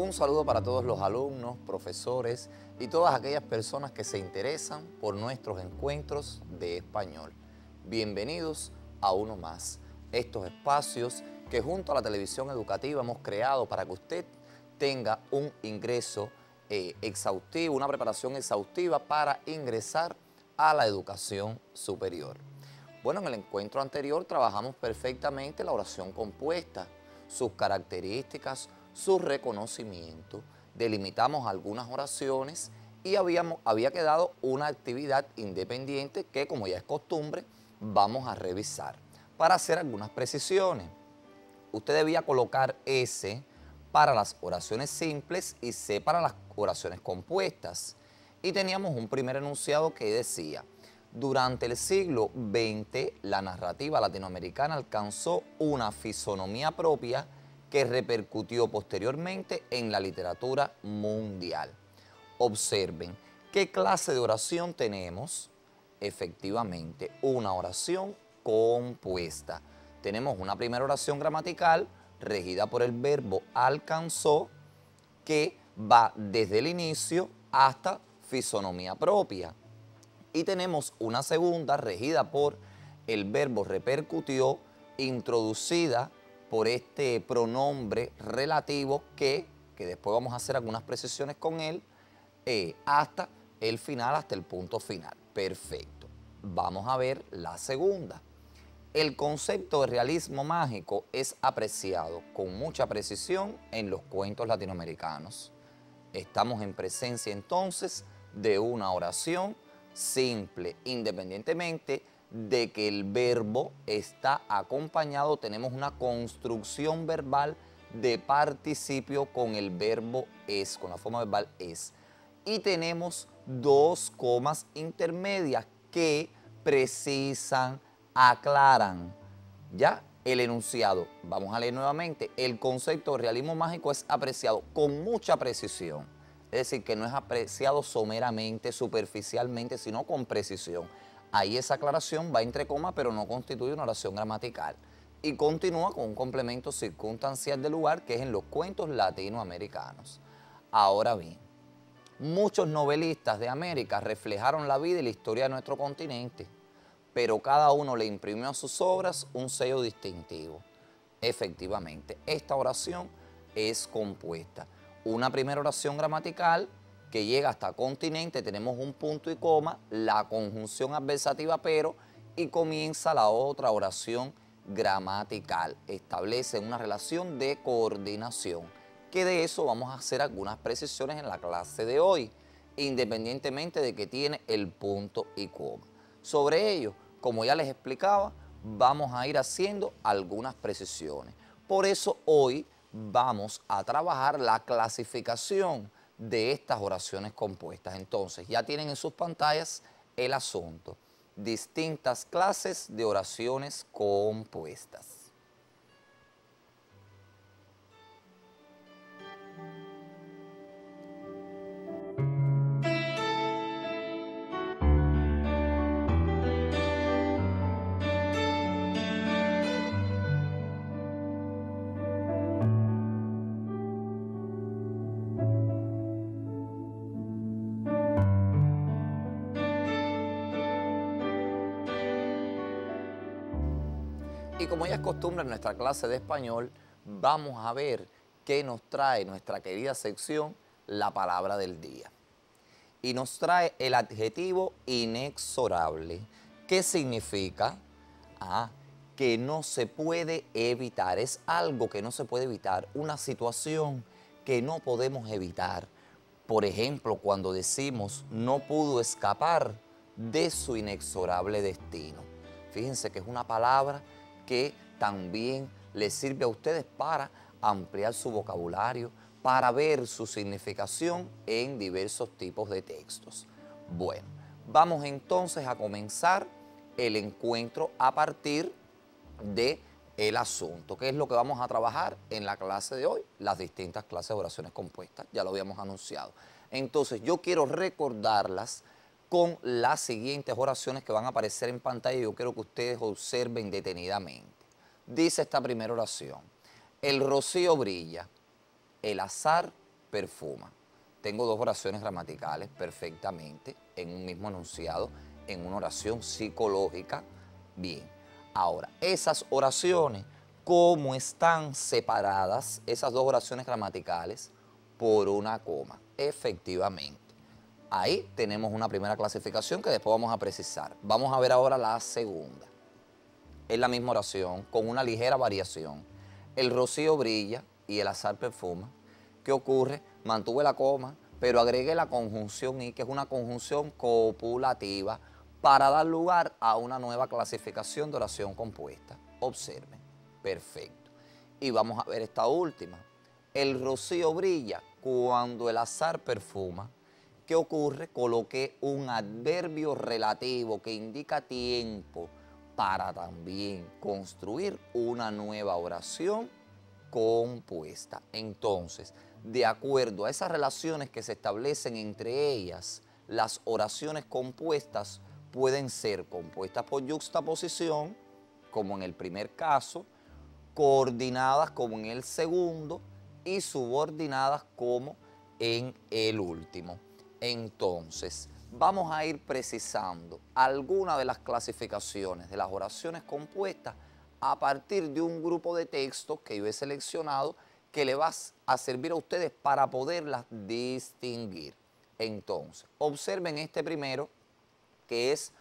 Un saludo para todos los alumnos, profesores y todas aquellas personas que se interesan por nuestros encuentros de español. Bienvenidos a uno más. Estos espacios que junto a la televisión educativa hemos creado para que usted tenga un ingreso exhaustivo, una preparación exhaustiva para ingresar a la educación superior. Bueno, en el encuentro anterior trabajamos perfectamente la oración compuesta, sus características, su reconocimiento, delimitamos algunas oraciones y había quedado una actividad independiente que, como ya es costumbre, vamos a revisar para hacer algunas precisiones. Usted debía colocar S para las oraciones simples y C para las oraciones compuestas. Y teníamos un primer enunciado que decía: durante el siglo XX, la narrativa latinoamericana alcanzó una fisonomía propia que repercutió posteriormente en la literatura mundial. Observen, ¿qué clase de oración tenemos? Efectivamente, una oración compuesta. Tenemos una primera oración gramatical regida por el verbo alcanzó, que va desde el inicio hasta fisonomía propia. Y tenemos una segunda regida por el verbo repercutió, introducida por este pronombre relativo que después vamos a hacer algunas precisiones con él, hasta el final, hasta el punto final. Perfecto. Vamos a ver la segunda. El concepto de realismo mágico es apreciado con mucha precisión en los cuentos latinoamericanos. Estamos en presencia entonces de una oración simple, independientemente de que el verbo está acompañado, tenemos una construcción verbal de participio con el verbo es, con la forma verbal es. Y tenemos dos comas intermedias que precisan, aclaran, ¿ya? El enunciado. Vamos a leer nuevamente. El concepto de realismo mágico es apreciado con mucha precisión. Es decir, que no es apreciado someramente, superficialmente, sino con precisión. Ahí esa aclaración va entre comas, pero no constituye una oración gramatical. Y continúa con un complemento circunstancial de lugar, que es en los cuentos latinoamericanos. Ahora bien, muchos novelistas de América reflejaron la vida y la historia de nuestro continente, pero cada uno le imprimió a sus obras un sello distintivo. Efectivamente, esta oración es compuesta. Una primera oración gramatical que llega hasta continente, tenemos un punto y coma, la conjunción adversativa pero, y comienza la otra oración gramatical. Establece una relación de coordinación, que de eso vamos a hacer algunas precisiones en la clase de hoy, independientemente de que tiene el punto y coma. Sobre ello, como ya les explicaba, vamos a ir haciendo algunas precisiones. Por eso hoy vamos a trabajar la clasificación de estas oraciones compuestas. Entonces, ya tienen en sus pantallas el asunto. Distintas clases de oraciones compuestas. Y como ya es costumbre en nuestra clase de español, vamos a ver qué nos trae nuestra querida sección, la palabra del día. Y nos trae el adjetivo inexorable. ¿Qué significa? Que no se puede evitar, es algo que no se puede evitar, una situación que no podemos evitar. Por ejemplo, cuando decimos no pudo escapar de su inexorable destino. Fíjense que es una palabra que también les sirve a ustedes para ampliar su vocabulario, para ver su significación en diversos tipos de textos. Bueno, vamos entonces a comenzar el encuentro a partir del asunto, que es lo que vamos a trabajar en la clase de hoy, las distintas clases de oraciones compuestas, ya lo habíamos anunciado. Entonces yo quiero recordarlas con las siguientes oraciones que van a aparecer en pantalla y yo quiero que ustedes observen detenidamente. Dice esta primera oración: el rocío brilla, el azar perfuma. Tengo dos oraciones gramaticales perfectamente en un mismo enunciado, en una oración psicológica. Bien, ahora, esas oraciones, ¿cómo están separadas, esas dos oraciones gramaticales, por una coma? Efectivamente. Ahí tenemos una primera clasificación que después vamos a precisar. Vamos a ver ahora la segunda. Es la misma oración, con una ligera variación. El rocío brilla y el azar perfuma. ¿Qué ocurre? Mantuve la coma, pero agregué la conjunción y, que es una conjunción copulativa, para dar lugar a una nueva clasificación de oración compuesta. Observen. Perfecto. Y vamos a ver esta última. El rocío brilla cuando el azar perfuma. ¿Qué ocurre? Coloqué un adverbio relativo que indica tiempo para también construir una nueva oración compuesta. Entonces, de acuerdo a esas relaciones que se establecen entre ellas, las oraciones compuestas pueden ser compuestas por yuxtaposición, como en el primer caso, coordinadas como en el segundo y subordinadas como en el último. Entonces, vamos a ir precisando algunas de las clasificaciones de las oraciones compuestas a partir de un grupo de textos que yo he seleccionado que le va a servir a ustedes para poderlas distinguir. Entonces, observen este primero, que es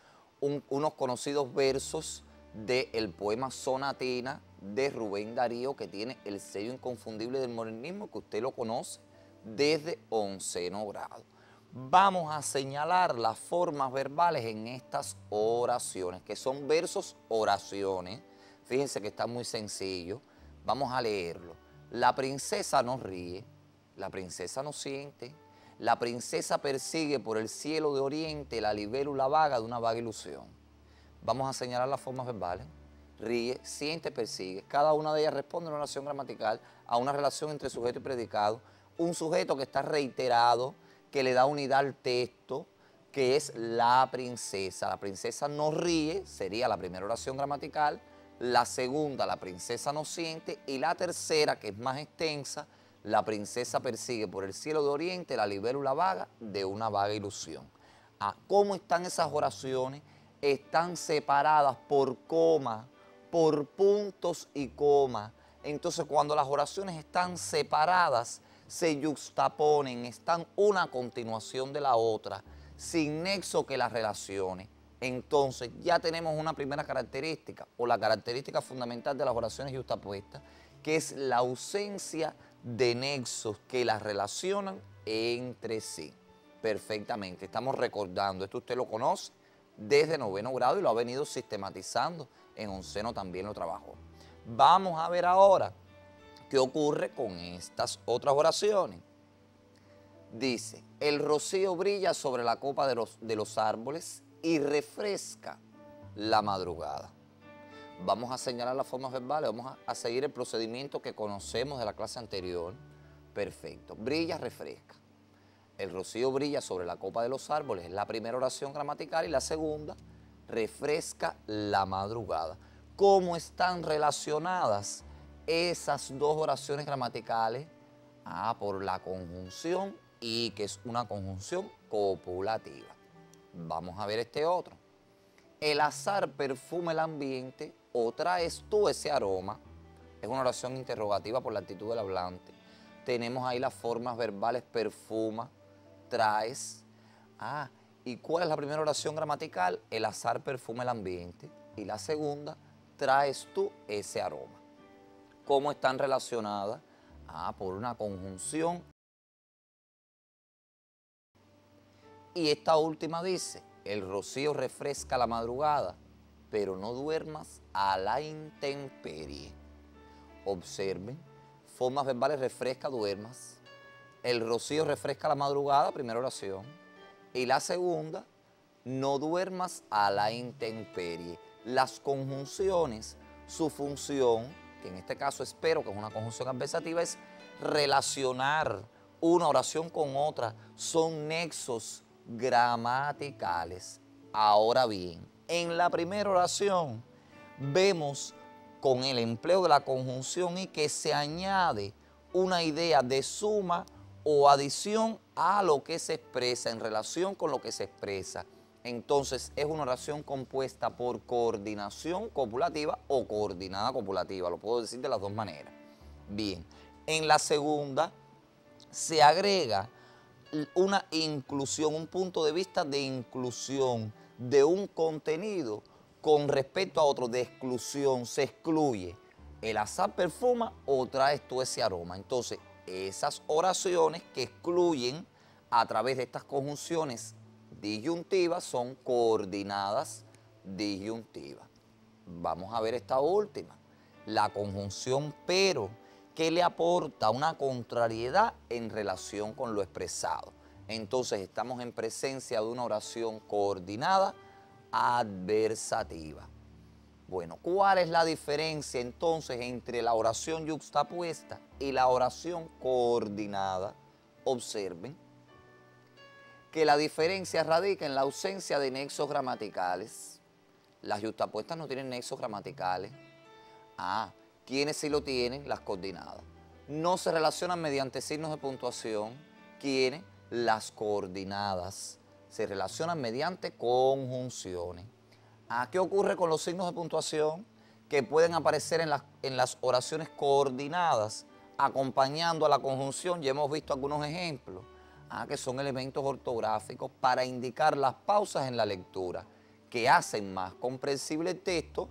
unos conocidos versos del poema Sonatina de Rubén Darío, que tiene el sello inconfundible del modernismo, que usted lo conoce desde 11º grado. Vamos a señalar las formas verbales en estas oraciones, que son versos oraciones. Fíjense que está muy sencillo. Vamos a leerlo. La princesa no ríe, la princesa no siente, la princesa persigue por el cielo de oriente la libélula vaga de una vaga ilusión. Vamos a señalar las formas verbales. Ríe, siente, persigue. Cada una de ellas responde a una oración gramatical, a una relación entre sujeto y predicado. Un sujeto que está reiterado, que le da unidad al texto, que es la princesa. La princesa no ríe, sería la primera oración gramatical. La segunda, la princesa no siente. Y la tercera, que es más extensa, la princesa persigue por el cielo de oriente la libélula vaga de una vaga ilusión. ¿Cómo están esas oraciones? Están separadas por coma, por puntos y coma. Entonces, cuando las oraciones están separadas, se yuxtaponen, están una a continuación de la otra, sin nexo que las relacione. Entonces, ya tenemos una primera característica, o la característica fundamental de las oraciones yuxtapuestas, que es la ausencia de nexos que las relacionan entre sí. Perfectamente, estamos recordando, esto usted lo conoce desde 9º grado y lo ha venido sistematizando, en 11º también lo trabajó. Vamos a ver ahora qué ocurre con estas otras oraciones. Dice, el rocío brilla sobre la copa de los árboles y refresca la madrugada. Vamos a señalar las formas verbales, vamos a seguir el procedimiento que conocemos de la clase anterior. Perfecto. Brilla, refresca. El rocío brilla sobre la copa de los árboles, es la primera oración gramatical, y la segunda, refresca la madrugada. ¿Cómo están relacionadas esas dos oraciones gramaticales? Por la conjunción y, que es una conjunción copulativa. Vamos a ver este otro. El azar perfuma el ambiente o traes tú ese aroma. Es una oración interrogativa por la actitud del hablante. Tenemos ahí las formas verbales perfuma, traes. ¿Y cuál es la primera oración gramatical? El azar perfuma el ambiente. Y la segunda, traes tú ese aroma. ¿Cómo están relacionadas? Por una conjunción. Y esta última dice, el rocío refresca la madrugada, pero no duermas a la intemperie. Observen, formas verbales, refresca, duermas. El rocío refresca la madrugada, primera oración. Y la segunda, no duermas a la intemperie. Las conjunciones, su función, que en este caso espero que es una conjunción adversativa, es relacionar una oración con otra. Son nexos gramaticales. Ahora bien, en la primera oración vemos con el empleo de la conjunción y que se añade una idea de suma o adición a lo que se expresa, en relación con lo que se expresa. Entonces es una oración compuesta por coordinación copulativa o coordinada copulativa, lo puedo decir de las dos maneras. Bien, en la segunda se agrega una inclusión, un punto de vista de inclusión de un contenido con respecto a otro, de exclusión, se excluye. El azar perfuma o traes tú ese aroma. Entonces, esas oraciones que excluyen a través de estas conjunciones disyuntivas son coordinadas disyuntivas. Vamos a ver esta última, la conjunción pero, que le aporta una contrariedad en relación con lo expresado. Entonces estamos en presencia de una oración coordinada adversativa. Bueno, ¿cuál es la diferencia entonces entre la oración yuxtapuesta y la oración coordinada? Observen que la diferencia radica en la ausencia de nexos gramaticales. Las yuxtapuestas no tienen nexos gramaticales. ¿Quiénes sí lo tienen? Las coordinadas. No se relacionan mediante signos de puntuación. ¿Quiénes? Las coordinadas. Se relacionan mediante conjunciones. ¿Qué ocurre con los signos de puntuación? Que pueden aparecer en las oraciones coordinadas, acompañando a la conjunción. Ya hemos visto algunos ejemplos, que son elementos ortográficos para indicar las pausas en la lectura, que hacen más comprensible el texto,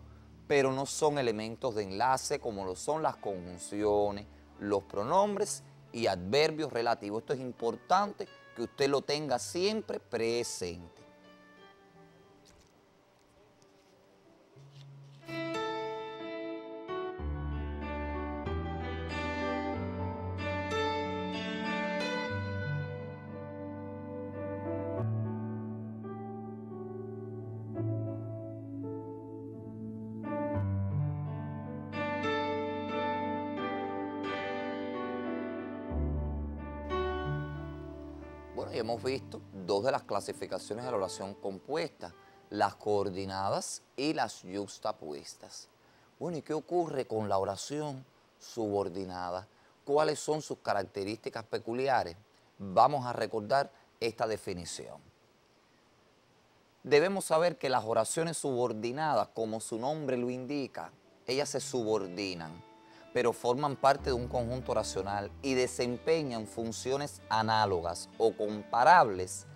pero no son elementos de enlace como lo son las conjunciones, los pronombres y adverbios relativos. Esto es importante que usted lo tenga siempre presente. Bueno, ya hemos visto dos de las clasificaciones de la oración compuesta, las coordinadas y las yuxtapuestas. Bueno, ¿y qué ocurre con la oración subordinada? ¿Cuáles son sus características peculiares? Vamos a recordar esta definición. Debemos saber que las oraciones subordinadas, como su nombre lo indica, ellas se subordinan, pero forman parte de un conjunto oracional y desempeñan funciones análogas o comparables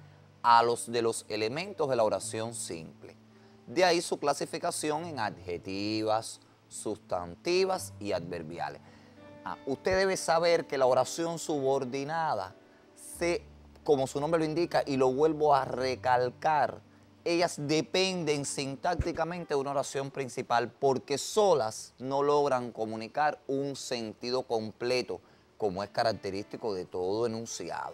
a los de los elementos de la oración simple. De ahí su clasificación en adjetivas, sustantivas y adverbiales. Usted debe saber que la oración subordinada, como su nombre lo indica, y lo vuelvo a recalcar, ellas dependen sintácticamente de una oración principal porque solas no logran comunicar un sentido completo, como es característico de todo enunciado.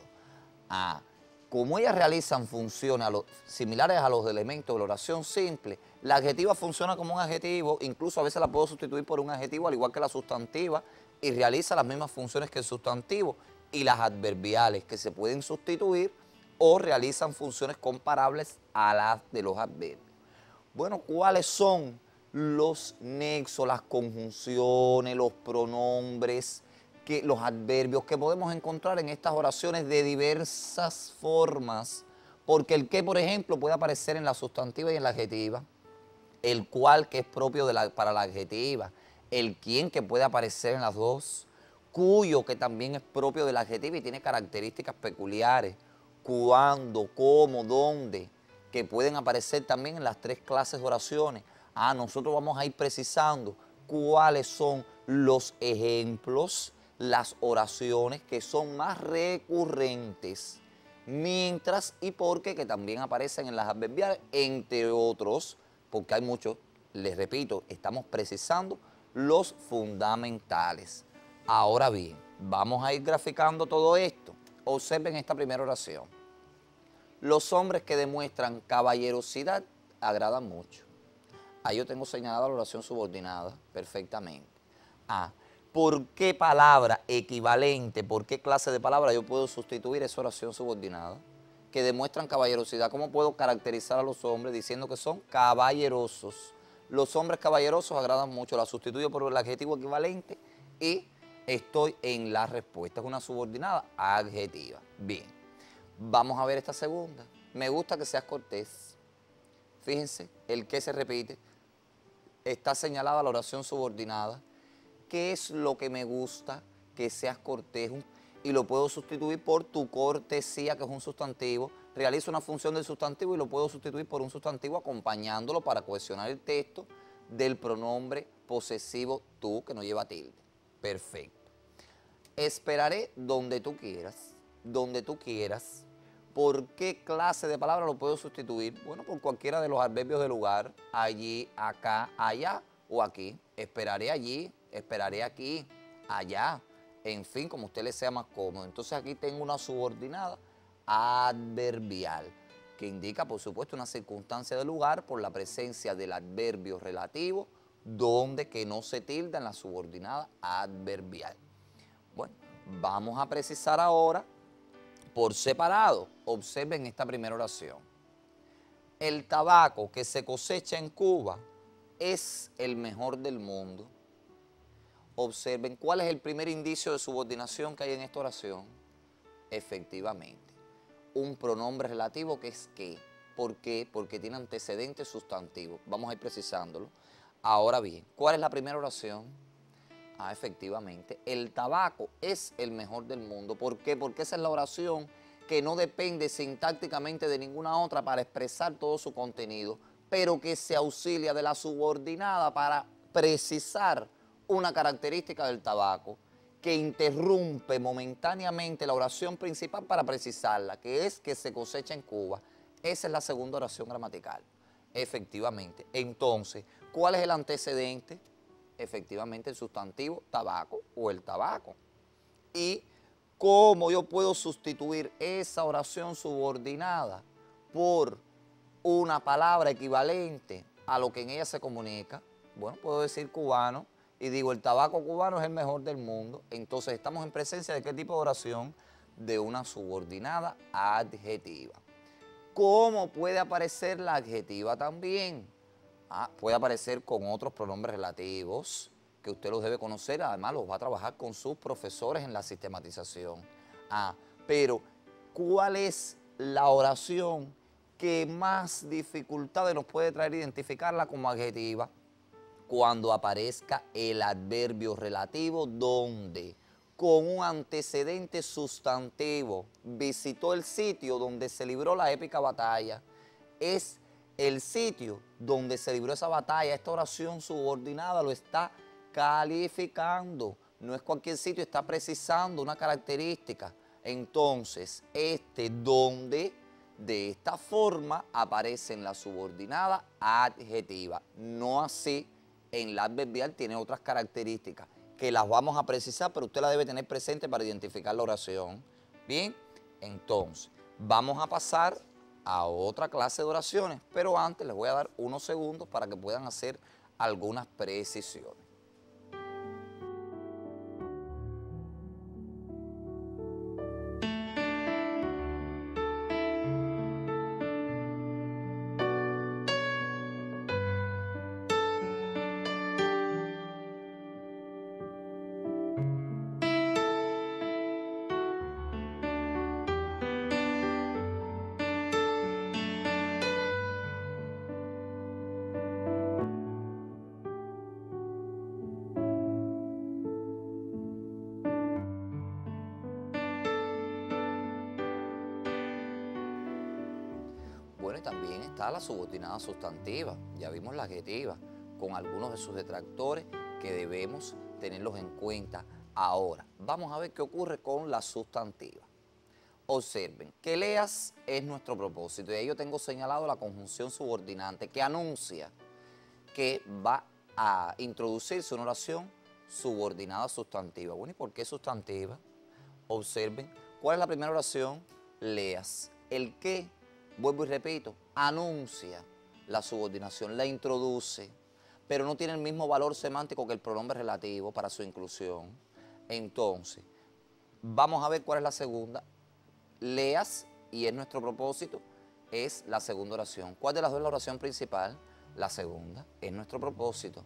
Como ellas realizan funciones similares a los elementos de la oración simple, la adjetiva funciona como un adjetivo, incluso a veces la puedo sustituir por un adjetivo, al igual que la sustantiva, y realiza las mismas funciones que el sustantivo, y las adverbiales, que se pueden sustituir o realizan funciones comparables a las de los adverbios. Bueno, ¿cuáles son los nexos, las conjunciones, los pronombres, los adverbios que podemos encontrar en estas oraciones de diversas formas? Porque el que, por ejemplo, puede aparecer en la sustantiva y en la adjetiva, el cual, que es propio para la adjetiva, el quién, que puede aparecer en las dos, cuyo, que también es propio de la adjetiva y tiene características peculiares, cuándo, cómo, dónde, que pueden aparecer también en las tres clases de oraciones. Nosotros vamos a ir precisando cuáles son los ejemplos, las oraciones que son más recurrentes, mientras y porque que también aparecen en las adverbiales, entre otros, porque hay muchos. Les repito, estamos precisando los fundamentales. Ahora bien, vamos a ir graficando todo esto. Observen esta primera oración. Los hombres que demuestran caballerosidad agradan mucho. Ahí yo tengo señalada la oración subordinada perfectamente. ¿Por qué palabra equivalente, por qué clase de palabra yo puedo sustituir esa oración subordinada? Que demuestran caballerosidad. ¿Cómo puedo caracterizar a los hombres diciendo que son caballerosos? Los hombres caballerosos agradan mucho. La sustituyo por el adjetivo equivalente y Estoy en la respuesta. Es una subordinada adjetiva. Bien, vamos a ver esta segunda. Me gusta que seas cortés. Fíjense, el que se repite. Está señalada la oración subordinada. ¿Qué es lo que me gusta? Que seas cortés. Y lo puedo sustituir por tu cortesía, que es un sustantivo. Realizo una función del sustantivo y lo puedo sustituir por un sustantivo acompañándolo para cohesionar el texto del pronombre posesivo tú, que no lleva tilde. Perfecto. Esperaré donde tú quieras. Donde tú quieras. ¿Por qué clase de palabra lo puedo sustituir? Bueno, por cualquiera de los adverbios de lugar. Allí, acá, allá o aquí. Esperaré allí, esperaré aquí, allá. En fin, como a usted le sea más cómodo. Entonces aquí tengo una subordinada adverbial, que indica, por supuesto, una circunstancia de lugar por la presencia del adverbio relativo, donde que no se tilda en la subordinada adverbial. Bueno, vamos a precisar ahora por separado. Observen esta primera oración. El tabaco que se cosecha en Cuba es el mejor del mundo. Observen cuál es el primer indicio de subordinación que hay en esta oración. Efectivamente, un pronombre relativo que es ¿qué? ¿Por qué? Porque tiene antecedentes sustantivos. Vamos a ir precisándolo. Ahora bien, ¿cuál es la primera oración? Efectivamente, el tabaco es el mejor del mundo. ¿Por qué? Porque esa es la oración que no depende sintácticamente de ninguna otra para expresar todo su contenido, pero que se auxilia de la subordinada para precisar una característica del tabaco que interrumpe momentáneamente la oración principal para precisarla, que es que se cosecha en Cuba. Esa es la segunda oración gramatical. Efectivamente. Entonces, ¿cuál es el antecedente? Efectivamente, el sustantivo tabaco o el tabaco. ¿Y cómo yo puedo sustituir esa oración subordinada por una palabra equivalente a lo que en ella se comunica? Bueno, puedo decir cubano y digo el tabaco cubano es el mejor del mundo. Entonces estamos en presencia de ¿qué tipo de oración? De una subordinada adjetiva. ¿Cómo puede aparecer la adjetiva también? Puede aparecer con otros pronombres relativos que usted los debe conocer, además los va a trabajar con sus profesores en la sistematización. Pero ¿cuál es la oración que más dificultades nos puede traer identificarla como adjetiva? Cuando aparezca el adverbio relativo donde con un antecedente sustantivo visitó el sitio donde se libró la épica batalla. Es el sitio donde se libró esa batalla. Esta oración subordinada lo está calificando. No es cualquier sitio, está precisando una característica. Entonces, donde de esta forma aparece en la subordinada adjetiva. No así en la adverbial, tiene otras características que las vamos a precisar, pero usted la debe tener presente para identificar la oración. Bien, entonces, vamos a pasar a otra clase de oraciones, pero antes les voy a dar unos segundos para que puedan hacer algunas precisiones. Bueno, y también está la subordinada sustantiva, ya vimos la adjetiva, con algunos de sus detractores que debemos tenerlos en cuenta. Ahora, vamos a ver qué ocurre con la sustantiva. Observen, que leas es nuestro propósito, y ahí yo tengo señalado la conjunción subordinante que anuncia que va a introducirse una oración subordinada sustantiva. Bueno, ¿y por qué sustantiva? Observen, ¿cuál es la primera oración? Leas. El que, vuelvo y repito, anuncia la subordinación, la introduce, pero no tiene el mismo valor semántico que el pronombre relativo para su inclusión. Entonces, vamos a ver cuál es la segunda. Leas, y es nuestro propósito, es la segunda oración. ¿Cuál de las dos es la oración principal? La segunda, es nuestro propósito.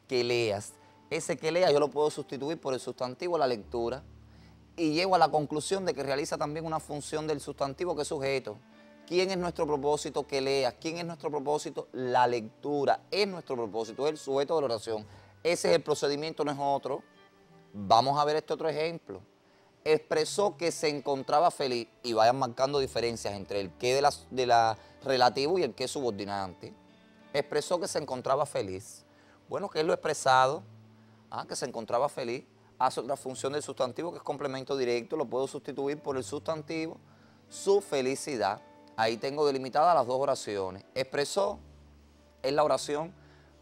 Que leas. Ese que lea yo lo puedo sustituir por el sustantivo la lectura y llego a la conclusión de que realiza también una función del sustantivo que es sujeto. ¿Quién es nuestro propósito? Que lea. ¿Quién es nuestro propósito? La lectura. Es nuestro propósito, es el sujeto de la oración. Ese es el procedimiento, no es otro. Vamos a ver este otro ejemplo. Expresó que se encontraba feliz y vayan marcando diferencias entre el que de la relativo y el que subordinante. Expresó que se encontraba feliz. Bueno, ¿qué es lo expresado? Que se encontraba feliz. Hace otra función del sustantivo que es complemento directo. Lo puedo sustituir por el sustantivo su felicidad. Ahí tengo delimitadas las dos oraciones. Expresó es la oración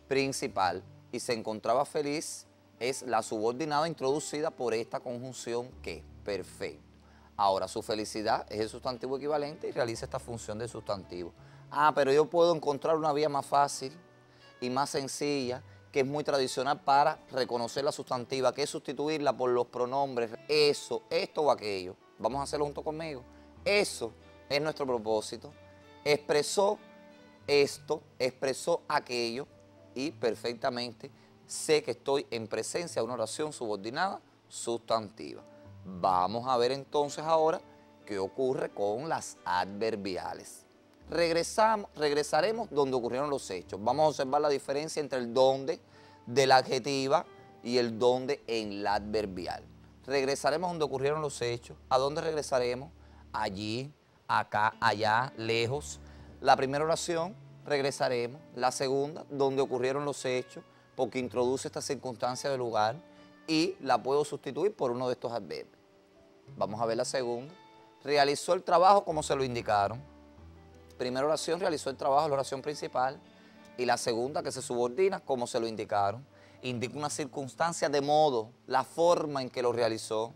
principal y se encontraba feliz es la subordinada introducida por esta conjunción que. Perfecto. Ahora, su felicidad es el sustantivo equivalente y realiza esta función de sustantivo. Pero yo puedo encontrar una vía más fácil y más sencilla, que es muy tradicional para reconocer la sustantiva, que es sustituirla por los pronombres eso, esto o aquello. Vamos a hacerlo junto conmigo. Eso es nuestro propósito. Expresó esto, expresó aquello y perfectamente sé que estoy en presencia de una oración subordinada sustantiva. Vamos a ver entonces ahora qué ocurre con las adverbiales. Regresaremos donde ocurrieron los hechos. Vamos a observar la diferencia entre el donde de la adjetiva y el donde en la adverbial. Regresaremos donde ocurrieron los hechos. ¿A dónde regresaremos? Allí, acá, allá, lejos. La primera oración, regresaremos. La segunda, donde ocurrieron los hechos, porque introduce esta circunstancia del lugar y la puedo sustituir por uno de estos adverbios. Vamos a ver la segunda. Realizó el trabajo como se lo indicaron. Primera oración, realizó el trabajo, la oración principal. Y la segunda, que se subordina, como se lo indicaron. Indica una circunstancia de modo, la forma en que lo realizó.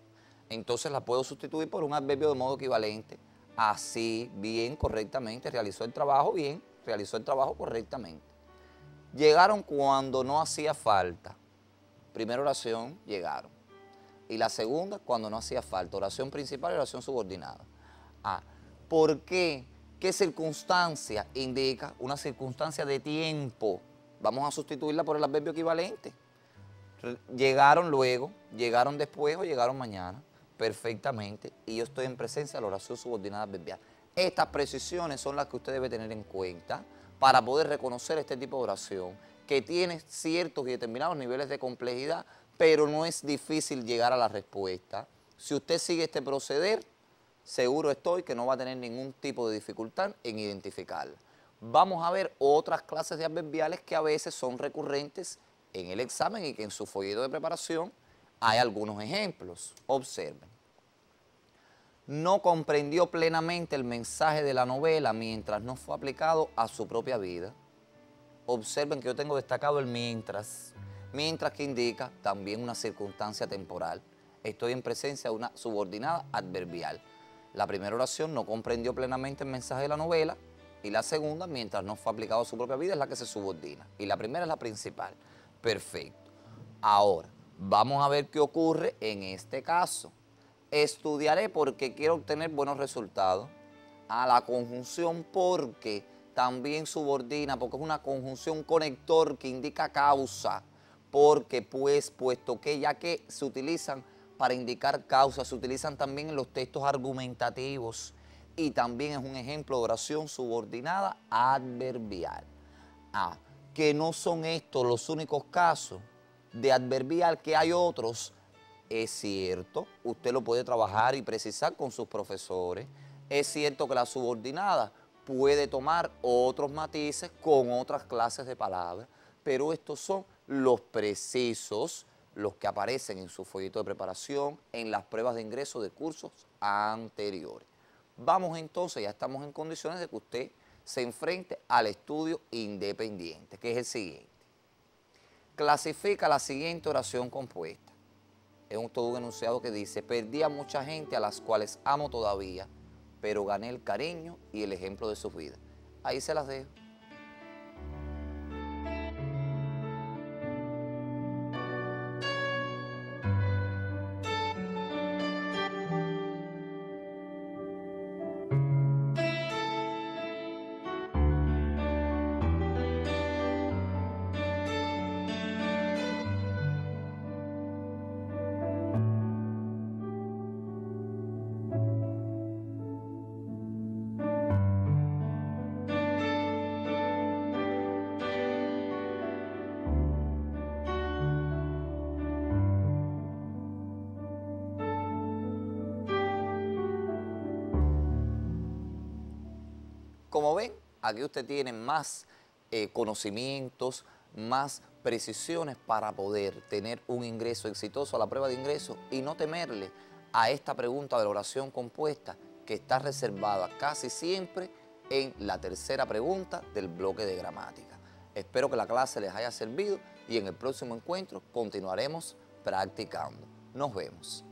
Entonces la puedo sustituir por un adverbio de modo equivalente. Así, bien, correctamente, realizó el trabajo, bien, realizó el trabajo correctamente. Llegaron cuando no hacía falta. Primera oración, llegaron. Y la segunda, cuando no hacía falta. Oración principal y oración subordinada. ¿Por qué? ¿Qué circunstancia indica? Una circunstancia de tiempo. Vamos a sustituirla por el adverbio equivalente. Llegaron luego, llegaron después o llegaron mañana. Perfectamente. Y yo estoy en presencia de la oración subordinada adverbial. Estas precisiones son las que usted debe tener en cuenta para poder reconocer este tipo de oración, que tiene ciertos y determinados niveles de complejidad, pero no es difícil llegar a la respuesta. Si usted sigue este proceder, seguro estoy que no va a tener ningún tipo de dificultad en identificarla. Vamos a ver otras clases de adverbiales que a veces son recurrentes en el examen y que en su folleto de preparación hay algunos ejemplos. Observen. No comprendió plenamente el mensaje de la novela mientras no fue aplicado a su propia vida. Observen que yo tengo destacado el mientras. Mientras que indica también una circunstancia temporal. Estoy en presencia de una subordinada adverbial. La primera oración no comprendió plenamente el mensaje de la novela y la segunda, mientras no fue aplicado a su propia vida, es la que se subordina. Y la primera es la principal. Perfecto. Ahora, vamos a ver qué ocurre en este caso. Estudiaré porque quiero obtener buenos resultados. La conjunción porque también subordina, porque es una conjunción conector que indica causa. Porque, puesto que ya que se utilizan para indicar causas, se utilizan también en los textos argumentativos y también es un ejemplo de oración subordinada adverbial. Que no son estos los únicos casos de adverbial, que hay otros, es cierto, usted lo puede trabajar y precisar con sus profesores. Es cierto que la subordinada puede tomar otros matices con otras clases de palabras, pero estos son los precisos, los que aparecen en su folleto de preparación, en las pruebas de ingreso de cursos anteriores. Vamos entonces, ya estamos en condiciones de que usted se enfrente al estudio independiente, que es el siguiente. Clasifica la siguiente oración compuesta. Es todo un enunciado que dice: perdí a mucha gente a las cuales amo todavía, pero gané el cariño y el ejemplo de sus vidas. Ahí se las dejo. como ven, aquí usted tiene más conocimientos, más precisiones para poder tener un ingreso exitoso a la prueba de ingreso y no temerle a esta pregunta de la oración compuesta que está reservada casi siempre en la tercera pregunta del bloque de gramática. Espero que la clase les haya servido y en el próximo encuentro continuaremos practicando. Nos vemos.